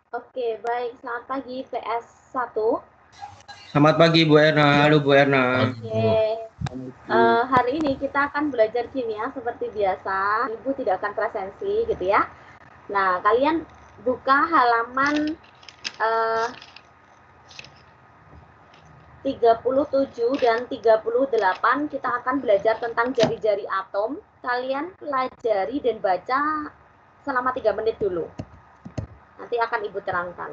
Oke, baik. Selamat pagi PS1. Selamat pagi Bu Erna. Halo Bu Erna. Oke. Hari ini kita akan belajar kimia seperti biasa. Ibu tidak akan presensi gitu ya. Nah, kalian buka halaman 37 dan 38. Kita akan belajar tentang jari-jari atom. Kalian pelajari dan baca selama 3 menit dulu. Nanti akan Ibu terangkan.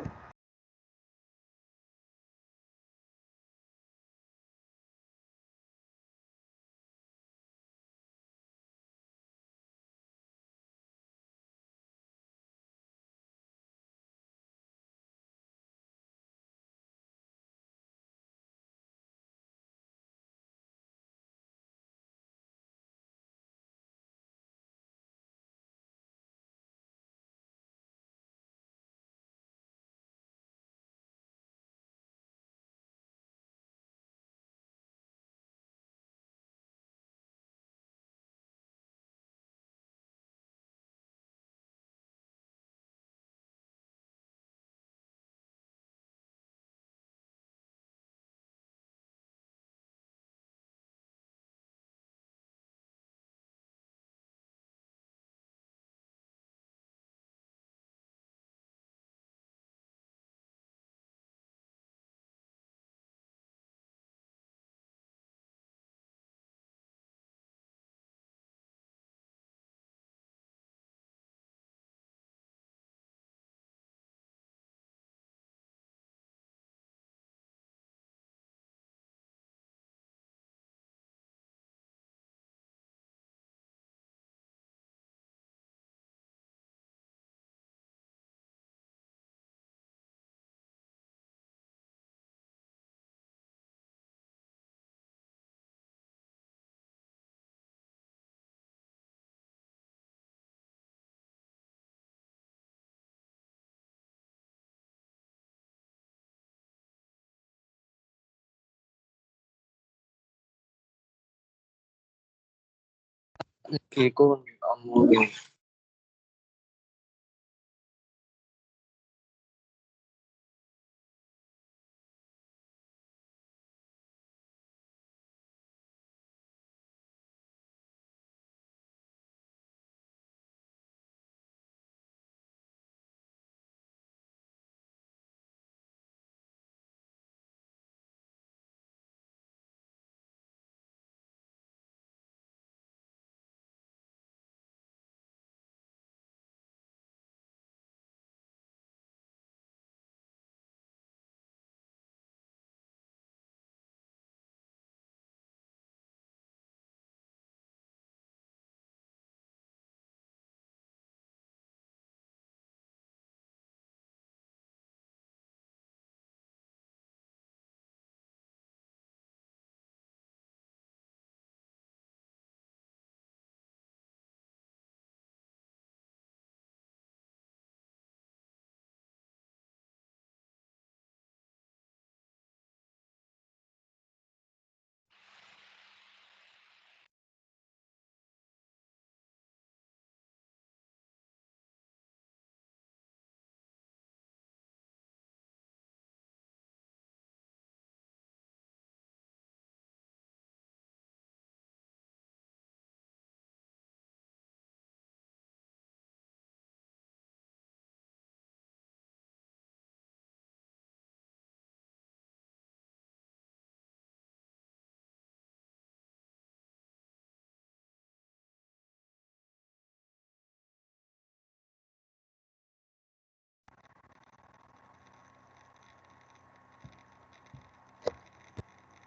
Oke, kok ngomong.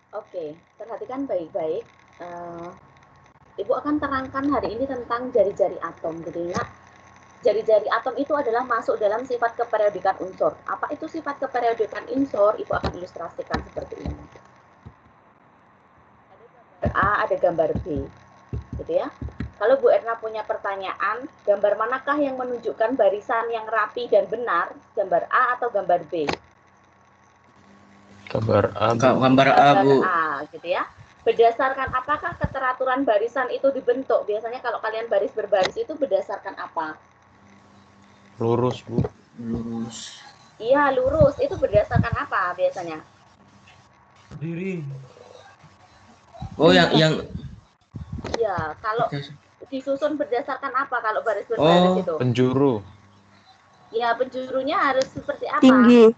Oke, perhatikan baik-baik. Ibu akan terangkan hari ini tentang jari-jari atom, gitu ya. Jari-jari atom itu adalah masuk dalam sifat keperiodikan unsur. Apa itu sifat keperiodikan unsur? Ibu akan ilustrasikan seperti ini. Ada gambar A, ada gambar B, gitu ya. Kalau Bu Erna punya pertanyaan, gambar manakah yang menunjukkan barisan yang rapi dan benar? Gambar A atau gambar B? Gambar A, gambar A, Bu. A, gitu ya. Berdasarkan apakah keteraturan barisan itu dibentuk? Biasanya kalau kalian baris berbaris itu berdasarkan apa? Lurus, Bu. Lurus. Iya, lurus. Itu berdasarkan apa biasanya? Berdiri. Oh, yang Iya, kalau disusun berdasarkan apa kalau baris berbaris oh, itu? Penjuru. Ya, penjurunya harus seperti apa? Tinggi.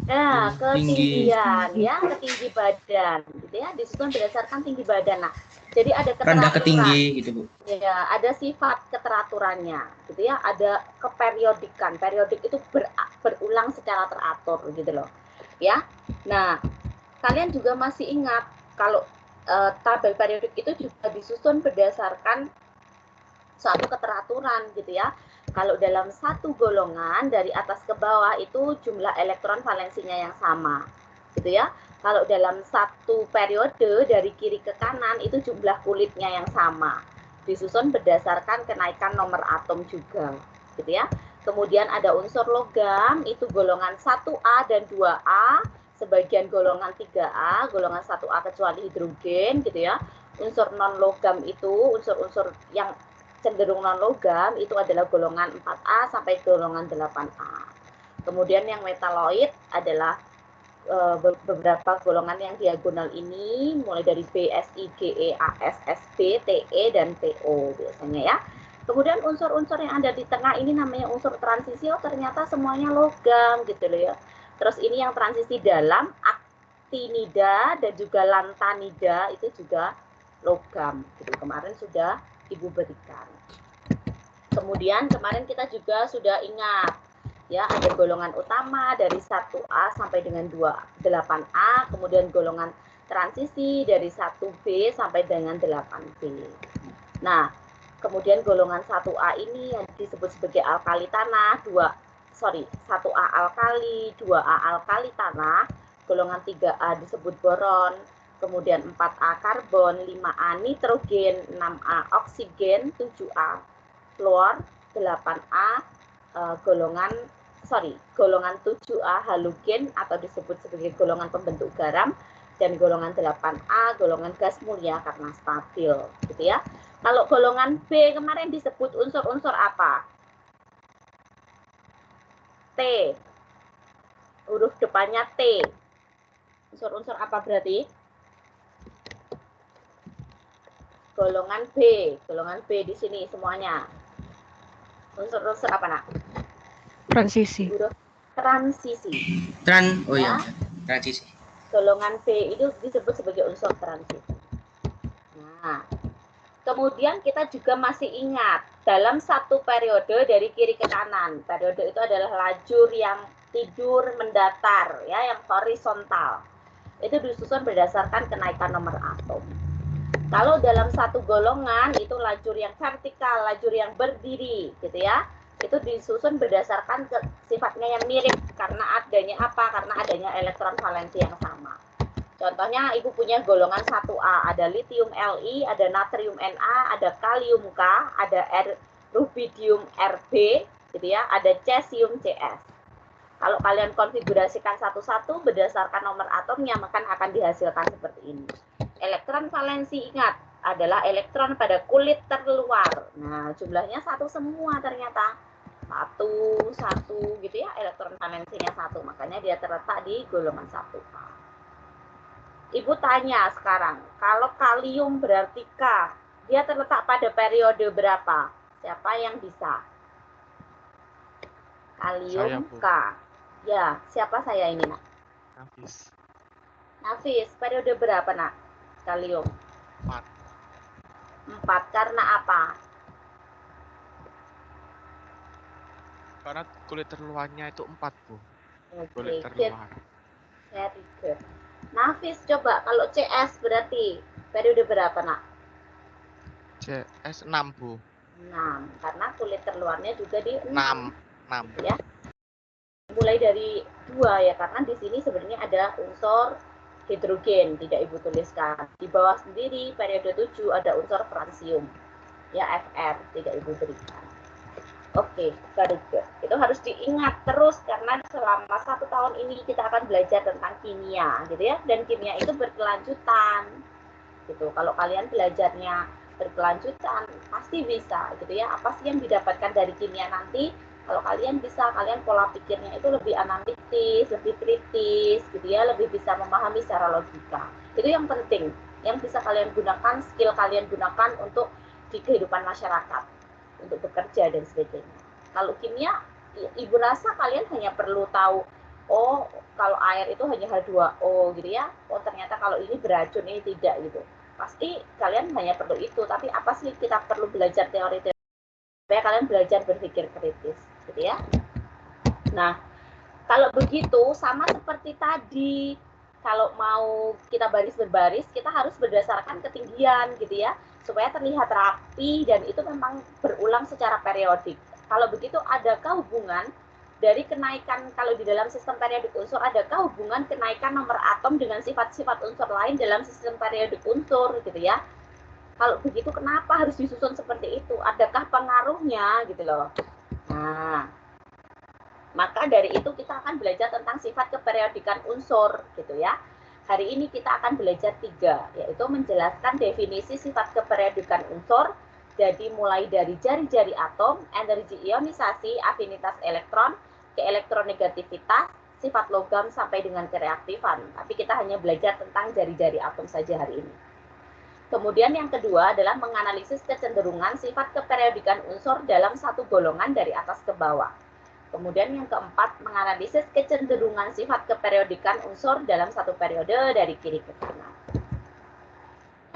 Nah, tinggi. ketinggian ya, ketinggi badan, gitu ya, disusun berdasarkan tinggi badan. Nah, jadi ada Rendah ke keteraturan, tinggi gitu, Bu. ya, ada sifat keteraturannya, gitu ya, ada keperiodikan. Periodik itu berulang secara teratur, gitu loh, ya. Nah, kalian juga masih ingat kalau tabel periodik itu juga disusun berdasarkan suatu keteraturan, gitu ya. Kalau dalam satu golongan dari atas ke bawah itu jumlah elektron valensinya yang sama, gitu ya. Kalau dalam satu periode dari kiri ke kanan itu jumlah kulitnya yang sama. Disusun berdasarkan kenaikan nomor atom juga, gitu ya. Kemudian ada unsur logam, itu golongan 1A dan 2A, sebagian golongan 3A, golongan 1A kecuali hidrogen, gitu ya. Unsur non logam itu unsur-unsur yang cenderung non logam itu adalah golongan 4A sampai golongan 8A. Kemudian yang metaloid adalah beberapa golongan yang diagonal ini, mulai dari B, Si, Ge, As, Sb, Te, dan To biasanya ya. Kemudian unsur-unsur yang ada di tengah ini namanya unsur transisi, oh ternyata semuanya logam gitu loh ya. Terus ini yang transisi dalam, aktinida dan juga lantanida itu juga logam. Gitu. Kemarin sudah Ibu berikan. Kemudian kemarin kita juga sudah ingat ya, ada golongan utama dari 1A sampai dengan 28A, kemudian golongan transisi dari 1B sampai dengan 8B. Nah, kemudian golongan 1A ini yang disebut sebagai alkali tanah, 1A alkali, 2A alkali tanah, golongan 3A disebut boron, kemudian 4A karbon, 5A nitrogen, 6A oksigen, 7A fluor, 8A golongan 7A halogen atau disebut sebagai golongan pembentuk garam, dan golongan 8A golongan gas mulia karena stabil, gitu ya. Kalau golongan B kemarin disebut unsur-unsur apa? T. Huruf depannya T. Unsur-unsur apa berarti? Golongan B. Golongan B di sini semuanya. Unsur-unsur apa, Nak? Transisi. Huruf transisi. Oh ya, transisi. Golongan B itu disebut sebagai unsur transisi. Nah, kemudian kita juga masih ingat dalam satu periode dari kiri ke kanan. Periode itu adalah lajur yang tidur mendatar, ya, yang horizontal. Itu disusun berdasarkan kenaikan nomor atom. Kalau dalam satu golongan itu lajur yang vertikal, lajur yang berdiri, gitu ya. Itu disusun berdasarkan sifatnya yang mirip karena adanya apa? Karena adanya elektron valensi yang sama. Contohnya Ibu punya golongan 1A, ada lithium Li, ada natrium Na, ada kalium K, ada rubidium Rb, gitu ya, ada cesium Cs. Kalau kalian konfigurasikan satu-satu berdasarkan nomor atomnya, maka akan dihasilkan seperti ini. Elektron valensi, ingat, adalah elektron pada kulit terluar. Nah, jumlahnya satu semua ternyata. Satu gitu ya, elektron valensinya satu. Makanya dia terletak di golongan 1A. Ibu tanya sekarang, kalau kalium berarti K, dia terletak pada periode berapa? Siapa yang bisa? Kalium K. Ya, siapa saya ini, Nak? Nafis. Nafis, periode berapa, Nak? Kalium? 4. 4, karena apa? Karena kulit terluarnya itu 4, Bu. Oke, Kulit terluar. very good. Nafis, coba kalau CS berarti periode berapa, Nak? CS 6, Bu. 6, karena kulit terluarnya juga di 6. Ya. Mulai dari 2 ya, karena di sini sebenarnya ada unsur hidrogen, tidak Ibu tuliskan. Di bawah sendiri periode 7 ada unsur fransium. Ya, Fr, tidak Ibu berikan. Oke, very good. Itu harus diingat terus karena selama 1 tahun ini kita akan belajar tentang kimia, gitu ya. Dan kimia itu berkelanjutan. Gitu. Kalau kalian belajarnya berkelanjutan, pasti bisa, gitu ya. Apa sih yang didapatkan dari kimia nanti? Kalau kalian bisa, kalian pola pikirnya itu lebih analitis, lebih kritis, gitu ya, lebih bisa memahami secara logika. Itu yang penting, yang bisa kalian gunakan, skill kalian gunakan untuk di kehidupan masyarakat, untuk bekerja dan sebagainya. Kalau kimia, ibu rasa kalian hanya perlu tahu, oh kalau air itu hanya H2O gitu ya, oh ternyata kalau ini beracun, ini tidak gitu. Pasti kalian hanya perlu itu, tapi apa sih kita perlu belajar teori-teori supaya kalian belajar berpikir kritis gitu ya. Nah, kalau begitu sama seperti tadi, kalau mau kita baris berbaris, kita harus berdasarkan ketinggian gitu ya, supaya terlihat rapi dan itu memang berulang secara periodik. Kalau begitu, adakah hubungan dari kenaikan, kalau di dalam sistem periodik unsur, adakah hubungan kenaikan nomor atom dengan sifat-sifat unsur lain dalam sistem periodik unsur gitu ya? Kalau begitu kenapa harus disusun seperti itu? Adakah pengaruhnya gitu loh? Nah, maka dari itu kita akan belajar tentang sifat keperiodikan unsur gitu ya. Hari ini kita akan belajar 3, yaitu menjelaskan definisi sifat keperiodikan unsur. Jadi mulai dari jari-jari atom, energi ionisasi, afinitas elektron, keelektronegativitas, sifat logam sampai dengan kereaktifan. Tapi kita hanya belajar tentang jari-jari atom saja hari ini. Kemudian yang kedua adalah menganalisis kecenderungan sifat keperiodikan unsur dalam satu golongan dari atas ke bawah. Kemudian yang keempat, menganalisis kecenderungan sifat keperiodikan unsur dalam satu periode dari kiri ke kanan.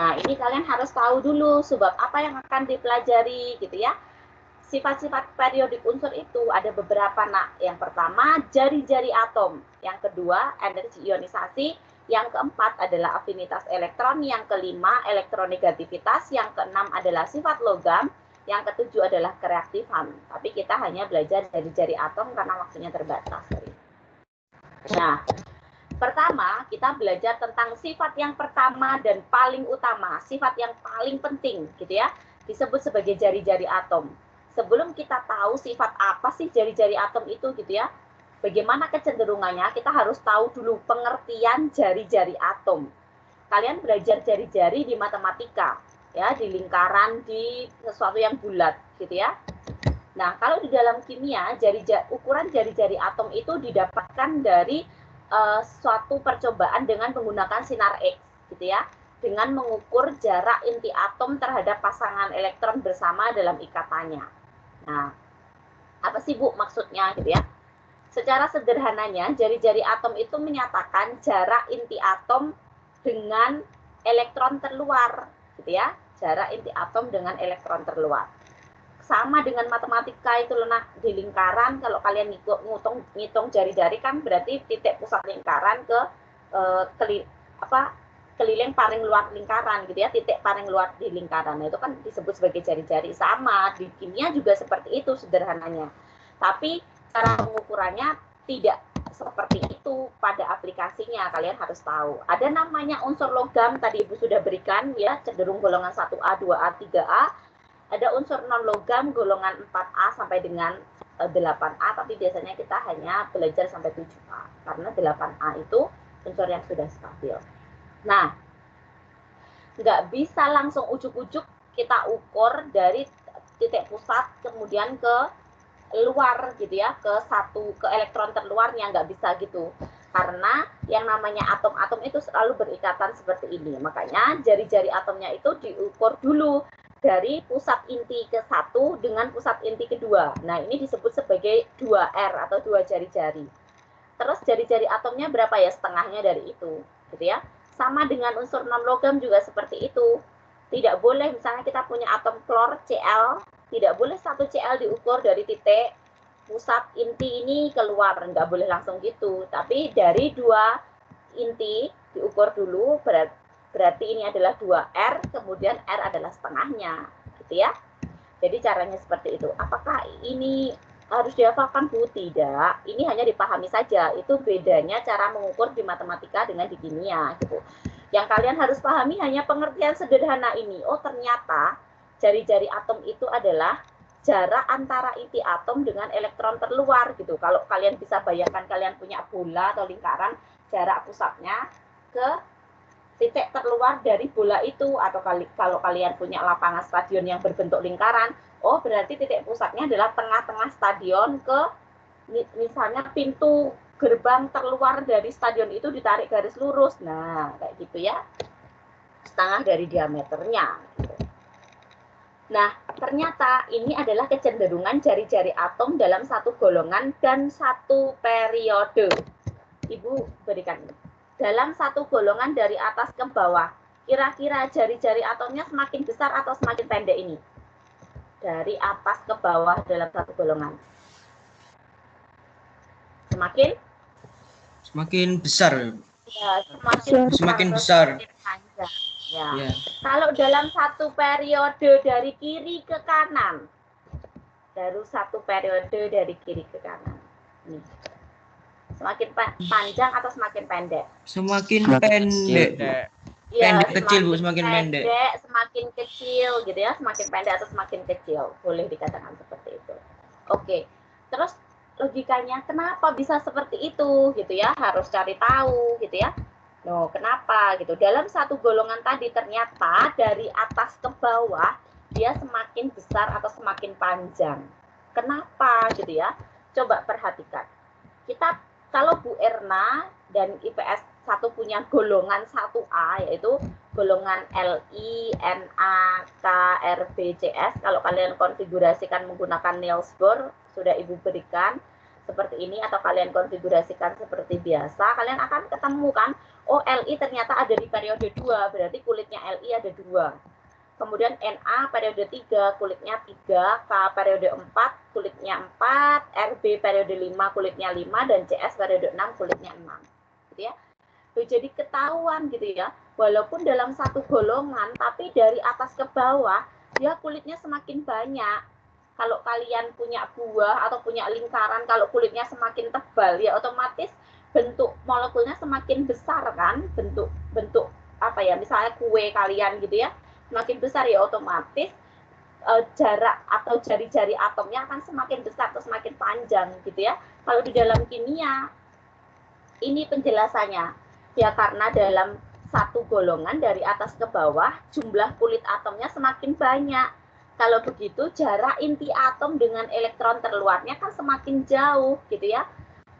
Nah, ini kalian harus tahu dulu sebab apa yang akan dipelajari gitu ya. Sifat-sifat periodik unsur itu ada beberapa, nak. Yang pertama, jari-jari atom. Yang kedua, energi ionisasi. Yang keempat adalah afinitas elektron. Yang kelima, elektronegativitas. Yang keenam adalah sifat logam. Yang ketujuh adalah kereaktifan. Tapi kita hanya belajar jari-jari atom karena waktunya terbatas. Nah, pertama kita belajar tentang sifat yang pertama dan paling utama, sifat yang paling penting gitu ya, disebut sebagai jari-jari atom. Sebelum kita tahu sifat apa sih jari-jari atom itu gitu ya, bagaimana kecenderungannya, kita harus tahu dulu pengertian jari-jari atom. Kalian belajar jari-jari di matematika ya, di lingkaran, di sesuatu yang bulat gitu ya. Nah, kalau di dalam kimia, ukuran jari-jari atom itu didapatkan dari suatu percobaan dengan menggunakan sinar X gitu ya, dengan mengukur jarak inti atom terhadap pasangan elektron bersama dalam ikatannya. Nah, apa sih Bu maksudnya gitu ya? Secara sederhananya, jari-jari atom itu menyatakan jarak inti atom dengan elektron terluar gitu ya, jarak inti atom dengan elektron terluar. Sama dengan matematika itu loh, di lingkaran kalau kalian ngitung jari-jari kan berarti titik pusat lingkaran ke keliling paling luar lingkaran gitu ya, titik paling luar di lingkaran. Nah, itu kan disebut sebagai jari-jari. Sama di kimia juga seperti itu sederhananya. Tapi cara pengukurannya tidak seperti itu pada aplikasinya, kalian harus tahu. Ada namanya unsur logam, tadi Ibu sudah berikan ya, cenderung golongan 1A, 2A, 3A. Ada unsur non-logam golongan 4A sampai dengan 8A, tapi biasanya kita hanya belajar sampai 7A, karena 8A itu unsur yang sudah stabil. Nah, nggak bisa langsung ujuk-ujuk kita ukur dari titik pusat kemudian ke luar gitu ya, ke elektron terluarnya, nggak bisa gitu. Karena yang namanya atom-atom itu selalu berikatan seperti ini. Makanya jari-jari atomnya itu diukur dulu dari pusat inti ke-1 dengan pusat inti kedua. Nah, ini disebut sebagai 2R atau 2 jari-jari. Terus jari-jari atomnya berapa ya? Setengahnya dari itu, gitu ya. Sama dengan unsur non-logam juga seperti itu. Tidak boleh misalnya kita punya atom klor Cl, tidak boleh 1 Cl diukur dari titik pusat inti ini keluar, nggak boleh langsung gitu. Tapi dari 2 inti diukur dulu, berarti ini adalah 2R, kemudian R adalah setengahnya, gitu ya. Jadi caranya seperti itu. Apakah ini harus dihafalkan, Bu? Tidak. Ini hanya dipahami saja. Itu bedanya cara mengukur di matematika dengan di kimia, gitu. Yang kalian harus pahami hanya pengertian sederhana ini. Oh, ternyata jari-jari atom itu adalah jarak antara inti atom dengan elektron terluar, gitu. Kalau kalian bisa bayangkan kalian punya bola atau lingkaran, jarak pusatnya ke titik terluar dari bola itu, atau kalau kalian punya lapangan stadion yang berbentuk lingkaran, oh berarti titik pusatnya adalah tengah-tengah stadion ke misalnya pintu gerbang terluar dari stadion itu ditarik garis lurus. Nah, kayak gitu ya. Setengah dari diameternya. Nah, ternyata ini adalah kecenderungan jari-jari atom dalam satu golongan dan satu periode. Ibu berikan ini. Dalam satu golongan dari atas ke bawah, kira-kira jari-jari atomnya semakin besar atau semakin pendek ini? Dari atas ke bawah dalam satu golongan. Semakin besar. Ya, semakin besar. Panjang. Ya. Kalau dalam satu periode dari kiri ke kanan, baru satu periode dari kiri ke kanan. Nih. Semakin panjang atau semakin pendek? Semakin pendek. Ya, pendek kecil Bu, semakin pendek. Semakin kecil gitu ya, semakin pendek atau semakin kecil, boleh dikatakan seperti itu. Oke. Terus logikanya kenapa bisa seperti itu gitu ya? Harus cari tahu gitu ya. No, kenapa gitu? Dalam satu golongan tadi ternyata dari atas ke bawah dia semakin besar atau semakin panjang. Kenapa gitu ya? Coba perhatikan. Kita kalau Bu Erna dan IPS 1 punya golongan 1A yaitu golongan Li, Na, K, Rb, Cs. Kalau kalian konfigurasikan menggunakan Niels Bohr sudah Ibu berikan seperti ini atau kalian konfigurasikan seperti biasa, kalian akan ketemu kan, oh Li ternyata ada di periode 2, berarti kulitnya Li ada 2. Kemudian Na periode 3, kulitnya 3, K periode 4, kulitnya 4, Rb periode 5, kulitnya 5, dan Cs periode 6, kulitnya 6. Gitu ya. Jadi ketahuan gitu ya, walaupun dalam satu golongan, tapi dari atas ke bawah, dia kulitnya semakin banyak. Kalau kalian punya buah atau punya lingkaran, kalau kulitnya semakin tebal, ya otomatis bentuk molekulnya semakin besar kan, bentuk apa ya, misalnya kue kalian gitu ya, semakin besar ya otomatis jarak atau jari-jari atomnya akan semakin besar atau semakin panjang gitu ya. Kalau di dalam kimia, ini penjelasannya ya, karena dalam satu golongan dari atas ke bawah jumlah kulit atomnya semakin banyak. Kalau begitu jarak inti atom dengan elektron terluarnya kan semakin jauh gitu ya.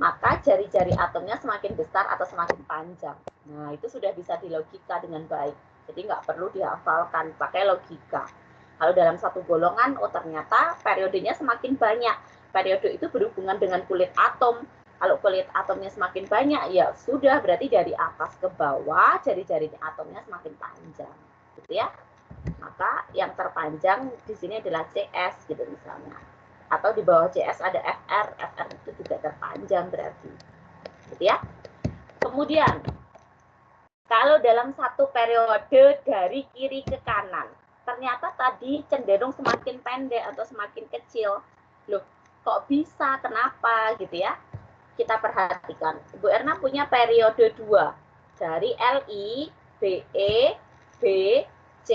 Maka jari-jari atomnya semakin besar atau semakin panjang. Nah, itu sudah bisa dilogika dengan baik. Jadi nggak perlu dihafalkan, pakai logika. Kalau dalam satu golongan, oh ternyata periodenya semakin banyak. Periode itu berhubungan dengan kulit atom. Kalau kulit atomnya semakin banyak, ya sudah berarti dari atas ke bawah jari-jari atomnya semakin panjang. Gitu ya. Maka yang terpanjang di sini adalah CS gitu misalnya. Atau di bawah CS ada FR, FR itu juga terpanjang berarti. Gitu ya. Kemudian, kalau dalam satu periode dari kiri ke kanan, ternyata tadi cenderung semakin pendek atau semakin kecil. Loh, kok bisa? Kenapa? Gitu ya. Kita perhatikan. Bu Erna punya periode 2. Dari Li, Be, B, C,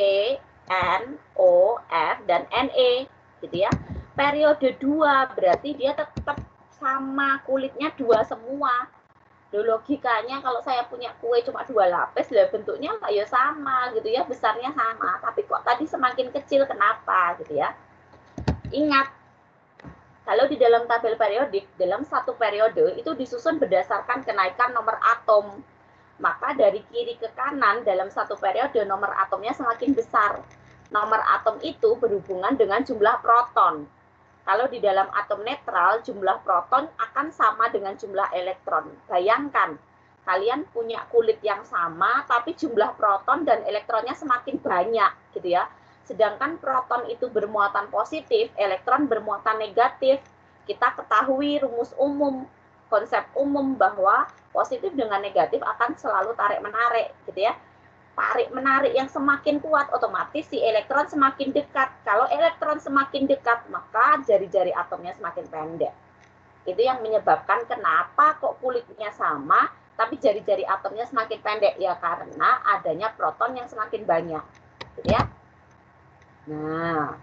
N, O, F, dan Ne. Gitu ya. Periode 2 berarti dia tetap sama kulitnya 2 semua. Logikanya kalau saya punya kue cuma 2 lapis, lah bentuknya ya sama gitu ya, besarnya sama. Tapi kok tadi semakin kecil, kenapa gitu ya. Ingat, kalau di dalam tabel periodik, dalam satu periode itu disusun berdasarkan kenaikan nomor atom. Maka dari kiri ke kanan dalam satu periode nomor atomnya semakin besar. Nomor atom itu berhubungan dengan jumlah proton. Kalau di dalam atom netral, jumlah proton akan sama dengan jumlah elektron. Bayangkan, kalian punya kulit yang sama, tapi jumlah proton dan elektronnya semakin banyak, gitu ya. Sedangkan proton itu bermuatan positif, elektron bermuatan negatif. Kita ketahui rumus umum, konsep umum bahwa positif dengan negatif akan selalu tarik-menarik, gitu ya. Tarik-menarik yang semakin kuat, otomatis si elektron semakin dekat. Kalau elektron semakin dekat, maka jari-jari atomnya semakin pendek. Itu yang menyebabkan kenapa kok kulitnya sama, tapi jari-jari atomnya semakin pendek. Ya karena adanya proton yang semakin banyak. Gitu ya. Nah,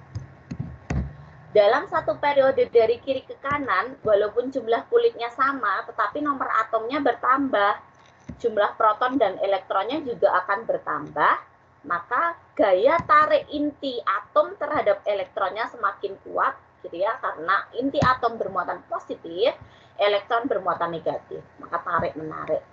dalam satu periode dari kiri ke kanan, walaupun jumlah kulitnya sama, tetapi nomor atomnya bertambah. jumlah proton dan elektronnya juga akan bertambah, maka gaya tarik inti atom terhadap elektronnya semakin kuat, gitu ya, karena inti atom bermuatan positif, elektron bermuatan negatif, maka tarik menarik.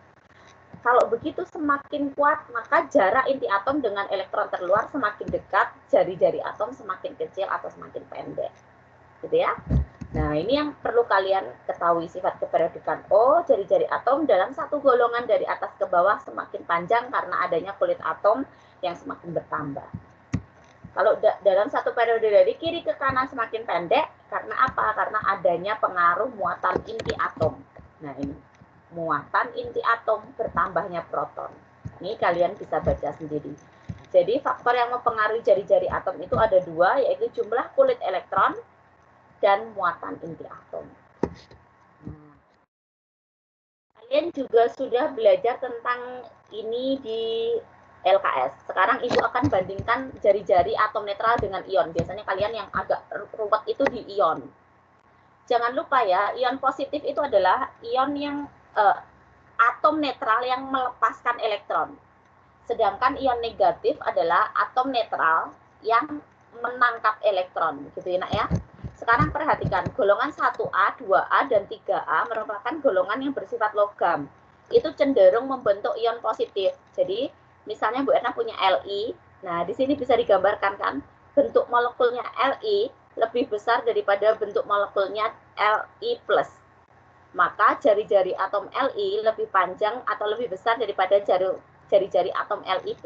Kalau begitu semakin kuat, maka jarak inti atom dengan elektron terluar semakin dekat, jari-jari atom semakin kecil atau semakin pendek, gitu ya. Nah, ini yang perlu kalian ketahui, sifat keperiodikan O, jari-jari atom dalam satu golongan dari atas ke bawah semakin panjang karena adanya kulit atom yang semakin bertambah. Kalau dalam satu periode dari kiri ke kanan semakin pendek, karena apa? Karena adanya pengaruh muatan inti atom. Nah, ini muatan inti atom bertambahnya proton. Ini kalian bisa baca sendiri. Jadi faktor yang mempengaruhi jari-jari atom itu ada dua, yaitu jumlah kulit elektron dan muatan inti atom. Kalian juga sudah belajar tentang ini di LKS. Sekarang Ibu akan bandingkan jari-jari atom netral dengan ion. Biasanya kalian yang agak ruwet itu di ion. Jangan lupa ya, ion positif itu adalah ion yang atom netral yang melepaskan elektron. Sedangkan ion negatif adalah atom netral yang menangkap elektron, gitu ya, Nak ya. Sekarang perhatikan, golongan 1A, 2A, dan 3A merupakan golongan yang bersifat logam. Itu cenderung membentuk ion positif. Jadi, misalnya Bu Erna punya Li, nah di sini bisa digambarkan kan, bentuk molekulnya Li lebih besar daripada bentuk molekulnya Li+. Maka jari-jari atom Li lebih panjang atau lebih besar daripada jari-jari atom Li+.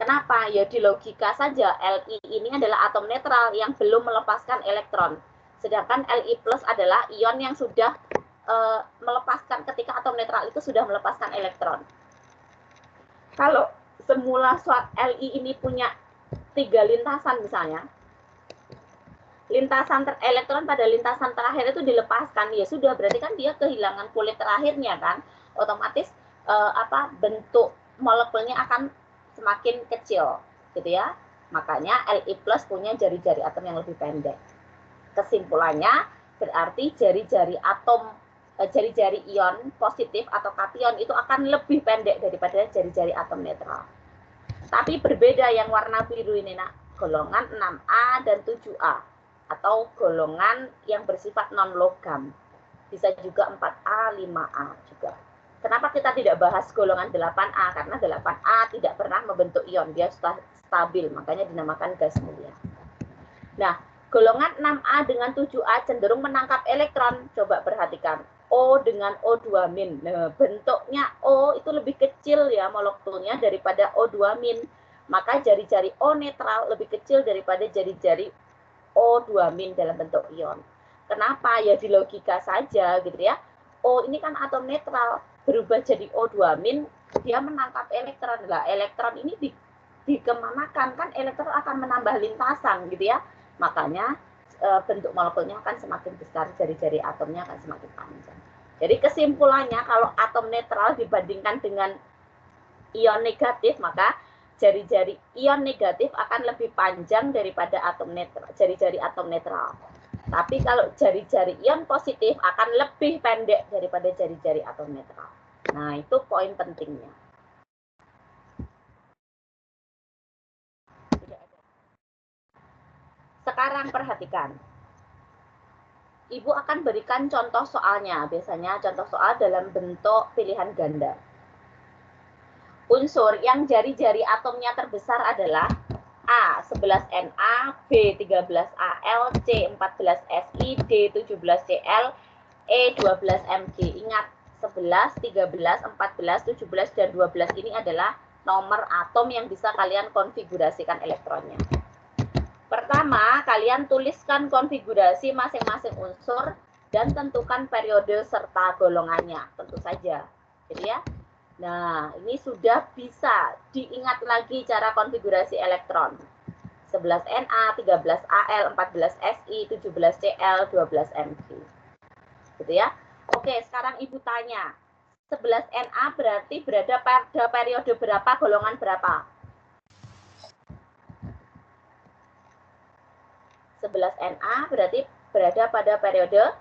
Kenapa? Ya di logika saja, Li ini adalah atom netral yang belum melepaskan elektron. Sedangkan Li+ adalah ion yang sudah melepaskan, ketika atom netral itu sudah melepaskan elektron. Kalau semula Li ini punya 3 lintasan misalnya, lintasan elektron pada lintasan terakhir itu dilepaskan, ya sudah, berarti kan dia kehilangan kulit terakhirnya kan, otomatis bentuk molekulnya akan semakin kecil, gitu ya. Makanya Li+ punya jari-jari atom yang lebih pendek. Kesimpulannya berarti jari-jari atom, jari-jari ion positif atau kation itu akan lebih pendek daripada jari-jari atom netral. Tapi berbeda yang warna biru ini, Nak, golongan 6A dan 7A atau golongan yang bersifat non logam. Bisa juga 4A, 5A juga. Kenapa kita tidak bahas golongan 8A? Karena 8A tidak pernah membentuk ion, dia sudah stabil, makanya dinamakan gas mulia. Nah, golongan 6A dengan 7A cenderung menangkap elektron. Coba perhatikan, O dengan O2-. Nah, bentuknya O itu lebih kecil ya molekulnya daripada O2-. Maka jari-jari O netral lebih kecil daripada jari-jari O2- dalam bentuk ion. Kenapa? Ya di logika saja gitu ya. O ini kan atom netral, berubah jadi O2-, dia menangkap elektron. Lah, elektron ini dikemanakan? Kan elektron akan menambah lintasan gitu ya. Makanya bentuk molekulnya akan semakin besar, jari-jari atomnya akan semakin panjang. Jadi kesimpulannya, kalau atom netral dibandingkan dengan ion negatif, maka jari-jari ion negatif akan lebih panjang daripada atom netral, jari-jari atom netral. Tapi kalau jari-jari ion positif akan lebih pendek daripada jari-jari atom netral. Nah, itu poin pentingnya. Sekarang perhatikan. Ibu akan berikan contoh soalnya. Biasanya contoh soal dalam bentuk pilihan ganda. Unsur yang jari-jari atomnya terbesar adalah A 11Na, B 13Al, C 14Si, D 17Cl, E 12Mg. Ingat, 11, 13, 14, 17, dan 12 ini adalah nomor atom yang bisa kalian konfigurasikan elektronnya. Pertama, kalian tuliskan konfigurasi masing-masing unsur dan tentukan periode serta golongannya, tentu saja. Jadi ya. Nah, ini sudah bisa diingat lagi cara konfigurasi elektron. 11Na, 13Al, 14Si, 17Cl, 12Mg. Gitu ya. Oke, sekarang Ibu tanya. 11Na berarti berada pada periode berapa, golongan berapa? 11Na berarti berada pada periode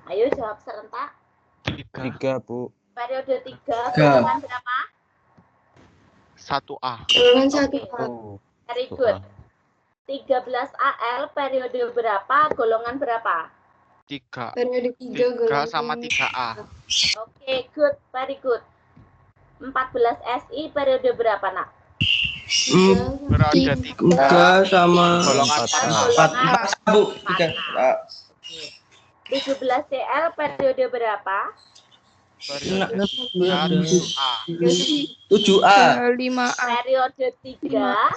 Ayo jawab serentak. 3. Bu. Periode 3 Tiga. golongan berapa? 1A. Golongan satu Oke, A. Oh. very good. 13 AL periode berapa? Golongan berapa? 3. Periode 3 3 golongan sama 3A. Oke, good, very good. 14 SI periode berapa, Nak? Periode 3 Tiga sama golongan 4A. 4. Bu. Tiga. 17 CL periode berapa? periode 3A. 7A. 5A. Periode 3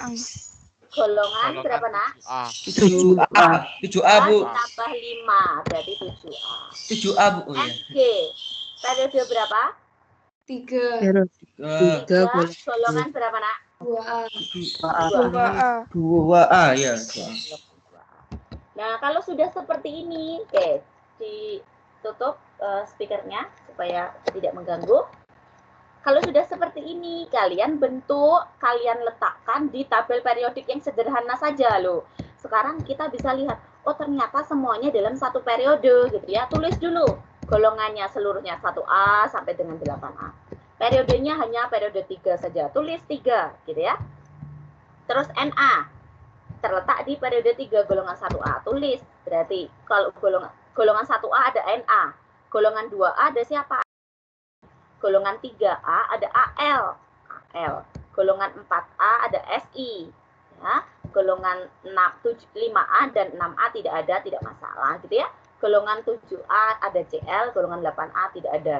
golongan berapa, Nak? 7A. 7A, Bu. Tambah 5, berarti 7A. 7A, Bu. Oh, iya. SG periode berapa? 3 3 golongan berapa, Nak? 2A. 2A. 2A, ya. Nah, kalau sudah seperti ini, oke, ditutup speakernya supaya tidak mengganggu. Kalau sudah seperti ini, kalian letakkan di tabel periodik yang sederhana saja loh. Sekarang kita bisa lihat, oh ternyata semuanya dalam satu periode gitu ya. Tulis dulu golongannya seluruhnya 1A sampai dengan 8A. Periodenya hanya periode 3 saja. Tulis 3 gitu ya. Terus NA terletak di periode 3 golongan 1A. Tulis, berarti kalau golongan 1A ada NA. Golongan 2A ada siapa? Golongan 3A ada AL. Golongan 4A ada SI. Ya. Golongan 5A dan 6A tidak ada, tidak masalah gitu ya. Golongan 7A ada CL, golongan 8A tidak ada.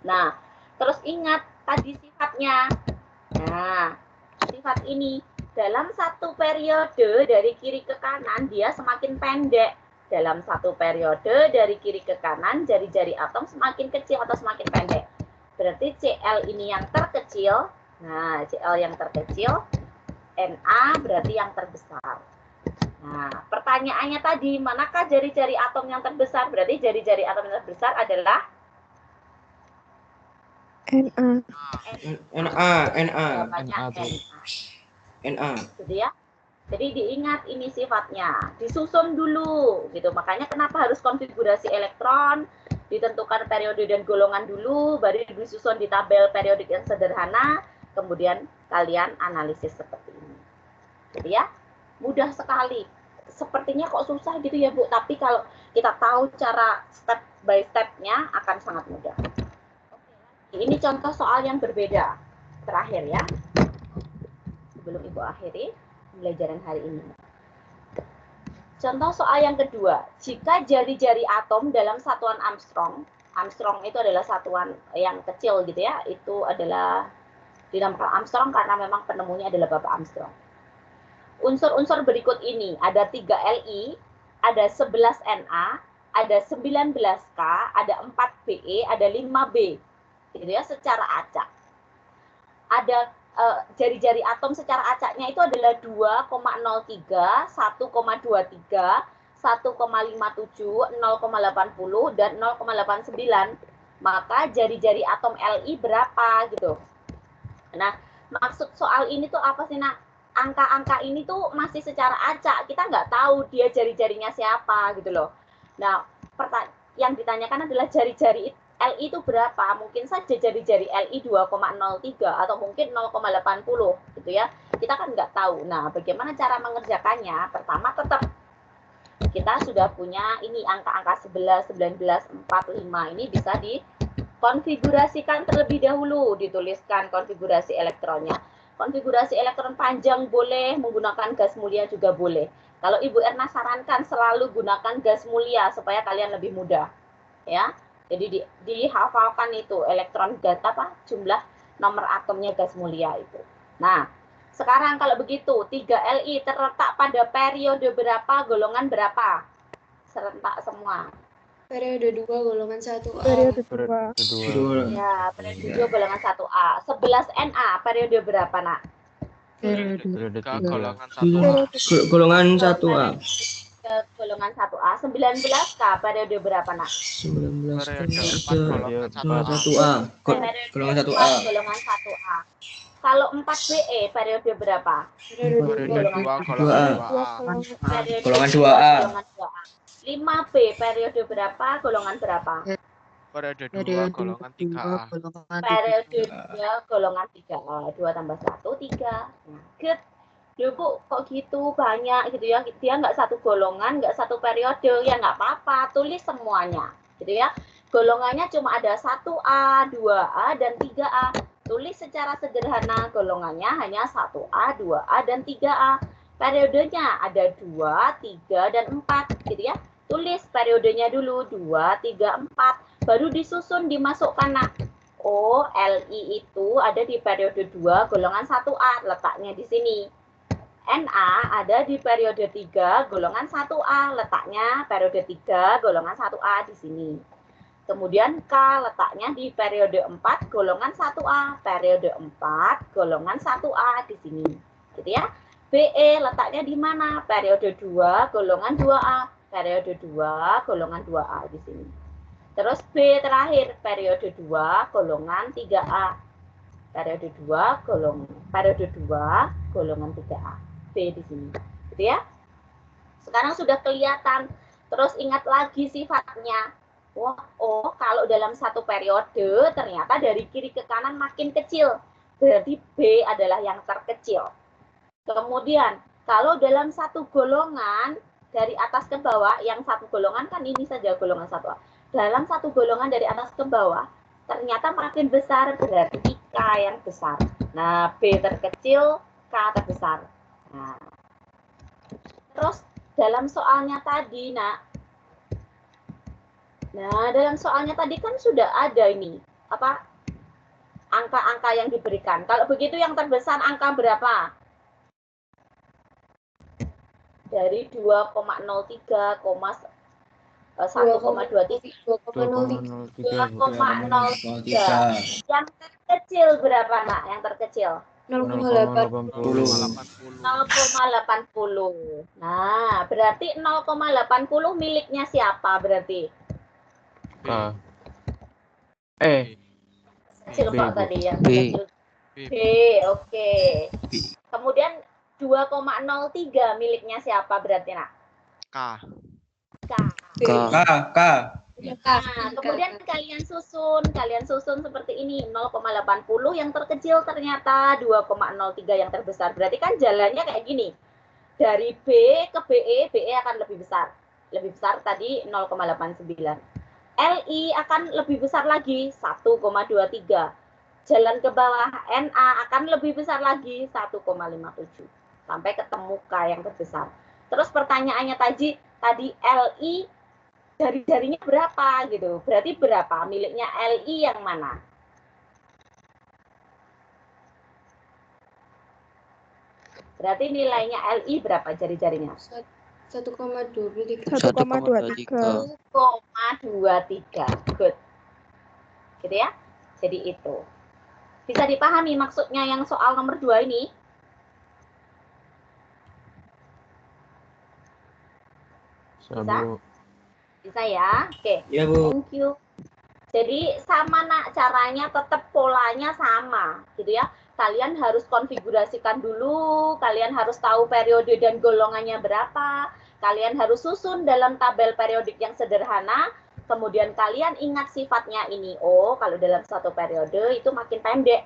Nah, terus ingat tadi sifatnya. Nah, sifat ini dalam satu periode dari kiri ke kanan dia semakin pendek. Dalam satu periode dari kiri ke kanan jari-jari atom semakin kecil atau semakin pendek. Berarti CL ini yang terkecil. Nah, CL yang terkecil, Na berarti yang terbesar. Nah, pertanyaannya tadi, manakah jari-jari atom yang terbesar? Berarti jari-jari atom yang terbesar adalah NA. jawabannya Na. Gitu ya. Jadi diingat ini sifatnya, disusun dulu gitu. Makanya kenapa harus konfigurasi elektron, ditentukan periode dan golongan dulu, baru disusun di tabel periodik yang sederhana, kemudian kalian analisis seperti ini. Jadi ya, mudah sekali. Sepertinya kok susah gitu ya Bu, tapi kalau kita tahu cara step by step-nya akan sangat mudah. Oke, ini contoh soal yang berbeda. Terakhir ya, sebelum Ibu akhiri pembelajaran hari ini. Contoh soal yang kedua, jika jari-jari atom dalam satuan Armstrong itu adalah satuan yang kecil gitu ya, itu adalah dinamakan Armstrong karena memang penemunya adalah Bapak Armstrong. Unsur-unsur berikut ini, ada 3 Li, ada 11 Na, ada 19 K, ada 4 Be, ada 5 B, gitu ya, secara acak. Ada jari-jari atom secara acaknya itu adalah 2,03, 1,23, 1,57, 0,80, dan 0,89. Maka jari-jari atom Li berapa gitu. Nah, maksud soal ini tuh apa sih, Nak? Angka-angka ini tuh masih secara acak. Kita nggak tahu dia jari-jarinya siapa gitu loh. Nah, yang ditanyakan adalah jari-jari Li itu berapa? Mungkin saja jari-jari Li 2,03 atau mungkin 0,80 gitu ya. Kita kan nggak tahu. Nah, bagaimana cara mengerjakannya? Pertama tetap kita sudah punya ini angka-angka 11, 19, 4, 5 ini bisa dikonfigurasikan terlebih dahulu, dituliskan konfigurasi elektronnya. Konfigurasi elektron panjang boleh, menggunakan gas mulia juga boleh. Kalau Ibu Erna sarankan selalu gunakan gas mulia supaya kalian lebih mudah. Ya. Jadi dihafalkan itu elektron gas apa jumlah nomor atomnya gas mulia itu. Nah, sekarang kalau begitu 3 Li terletak pada periode berapa, golongan berapa? Serentak semua. Periode 2 golongan 1A. Periode 2. Ya, periode 2 golongan 1A. 11 Na periode berapa, Nak? Periode 3 golongan 1A. Golongan 1A. Golongan 1A. 19 K periode berapa, Nak? 19 Periode 4 golongan 1A. Golongan 1A. Golongan 1A. Kalau 4 Be periode berapa? Periode 2 golongan 2A. Periode Golongan 2A. Golongan 2A. 5B periode berapa, golongan berapa? Periode 2 Periode golongan 3A. 2 golongan 3A. Periode 2 golongan 3A. 2 tambah 1, 3. Nah, good. Loh Bu, kok gitu banyak gitu ya? Dia nggak satu golongan, nggak satu periode. Ya nggak apa-apa, tulis semuanya. Gitu ya. Golongannya cuma ada 1A, 2A, dan 3A. Tulis secara sederhana golongannya hanya 1A, 2A, dan 3A. Periodenya ada 2, 3, dan 4. Gitu ya. Tulis periodenya dulu, 2, 3, 4. Baru disusun, dimasukkan. Nah, oh, LI itu ada di periode 2 golongan 1A, letaknya di sini. NA ada di periode 3 golongan 1A, letaknya periode 3 golongan 1A di sini. Kemudian K letaknya di periode 4 golongan 1A, periode 4 golongan 1A di sini. Gitu ya. BE letaknya di mana? Periode 2 golongan 2A, periode 2 golongan 2A di sini. Terus B terakhir, periode 2 golongan 3A. Periode 2 golongan 3A. B di sini. Gitu ya. Sekarang sudah kelihatan. Terus ingat lagi sifatnya. Wah, oh, kalau dalam satu periode ternyata dari kiri ke kanan makin kecil. Berarti B adalah yang terkecil. Kemudian, kalau dalam satu golongan dari atas ke bawah, yang satu golongan kan ini saja golongan 1A. Dalam satu golongan dari atas ke bawah, ternyata makin besar, berarti K yang besar. Nah, B terkecil, K terbesar. Nah, terus dalam soalnya tadi, dalam soalnya tadi kan sudah ada ini, apa? Angka-angka yang diberikan. Kalau begitu yang terbesar angka berapa? Dari 2,03, 1,23, 2,03. Yang terkecil berapa, Nak? Yang terkecil? 0,80. 0,80. Nah, berarti 0,80 miliknya siapa berarti? Kecil kok tadi yang kecil. B, oke. Kemudian 2,03 miliknya siapa berarti, Nak? K. Nah, kemudian kalian susun seperti ini, 0,80 yang terkecil ternyata 2,03 yang terbesar. Berarti kan jalannya kayak gini. Dari B ke BE, BE akan lebih besar. Lebih besar tadi 0,89. LI akan lebih besar lagi 1,23. Jalan ke bawah NA akan lebih besar lagi 1,57. Sampai ketemu K yang terbesar. Terus pertanyaannya tadi LI jari-jarinya berapa gitu. Berarti berapa? Miliknya LI yang mana? Berarti nilainya LI berapa jari-jarinya? 1,23. 1,23. 1,23. Good. Gitu ya. Jadi itu. Bisa dipahami maksudnya yang soal nomor 2 ini? Bisa? Bisa ya? Oke. Ya, Bu. Thank you. Jadi sama, Nak, caranya tetap polanya sama, gitu ya. Kalian harus konfigurasikan dulu, kalian harus tahu periode dan golongannya berapa, kalian harus susun dalam tabel periodik yang sederhana, kemudian kalian ingat sifatnya ini. Oh, kalau dalam satu periode itu makin pendek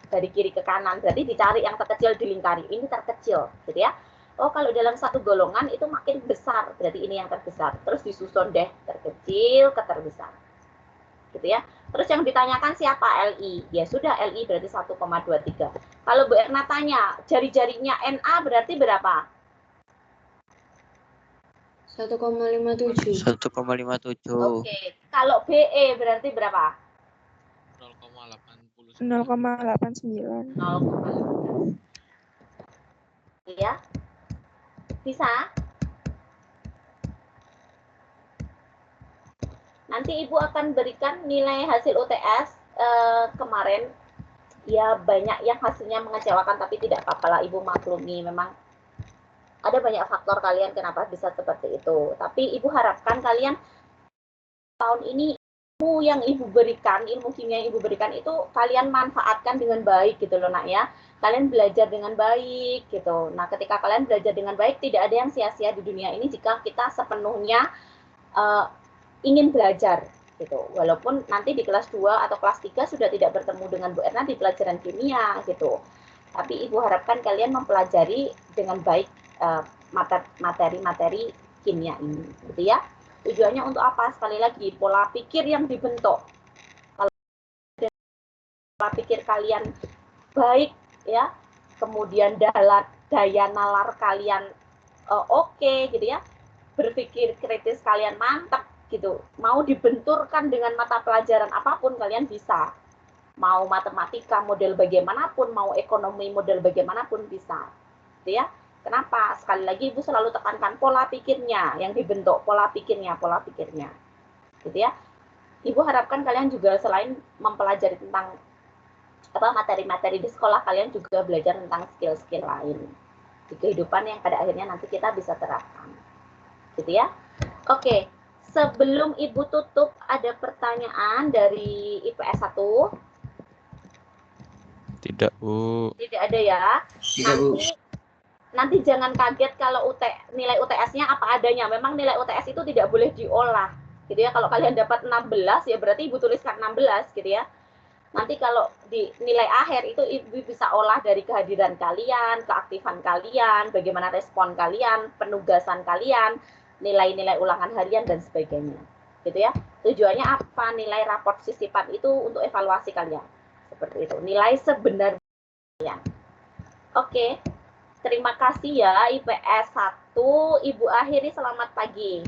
dari kiri ke kanan, berarti dicari yang terkecil, dilingkari. Ini terkecil, gitu ya. Oh, kalau dalam satu golongan itu makin besar, berarti ini yang terbesar. Terus disusun deh, terkecil ke terbesar. Gitu ya. Terus yang ditanyakan siapa? LI. Ya sudah, LI berarti 1,23. Kalau Bu Erna tanya, jari-jarinya NA berarti berapa? 1,57. 1,57. Oke. Kalau BE berarti berapa? 0,89. 0,89. 0,15. Ya. Bisa? Nanti Ibu akan berikan nilai hasil UTS kemarin. Ya banyak yang hasilnya mengecewakan, tapi tidak apa-apa lah, Ibu maklumi. Memang ada banyak faktor kalian kenapa bisa seperti itu. Tapi Ibu harapkan kalian tahun ini ilmu yang Ibu berikan, ilmu kimia yang Ibu berikan itu kalian manfaatkan dengan baik gitu loh, Nak ya. Kalian belajar dengan baik gitu. Nah, ketika kalian belajar dengan baik, tidak ada yang sia-sia di dunia ini jika kita sepenuhnya ingin belajar gitu. Walaupun nanti di kelas 2 atau kelas 3 sudah tidak bertemu dengan Bu Erna di pelajaran kimia gitu. Tapi Ibu harapkan kalian mempelajari dengan baik materi-materi kimia ini, gitu ya. Tujuannya untuk apa? Sekali lagi, pola pikir yang dibentuk. Kalau pola pikir kalian baik, ya, kemudian daya nalar kalian oke, gitu ya, berpikir kritis kalian mantap, gitu. Mau dibenturkan dengan mata pelajaran apapun kalian bisa. Mau matematika model bagaimanapun, mau ekonomi model bagaimanapun bisa, gitu ya. Kenapa? Sekali lagi Ibu selalu tekankan pola pikirnya yang dibentuk, pola pikirnya, gitu ya. Ibu harapkan kalian juga selain mempelajari tentang materi-materi di sekolah, kalian juga belajar tentang skill-skill lain di kehidupan yang pada akhirnya nanti kita bisa terapkan, gitu ya. Oke, sebelum Ibu tutup, ada pertanyaan dari IPS 1? Tidak, Bu. Tidak ada ya. Tidak, Bu. Nanti jangan kaget kalau nilai UTS-nya apa adanya. Memang nilai UTS itu tidak boleh diolah, gitu ya. Kalau kalian dapat 16 ya berarti Ibu tuliskan 16, gitu ya. Nanti kalau di nilai akhir itu Ibu bisa olah dari kehadiran kalian, keaktifan kalian, bagaimana respon kalian, penugasan kalian, nilai-nilai ulangan harian dan sebagainya, gitu ya. Tujuannya apa? Nilai raport sisipan itu untuk evaluasi kalian, seperti itu. Nilai sebenarnya kalian. Oke. Terima kasih ya IPS 1. Ibu akhiri, selamat pagi.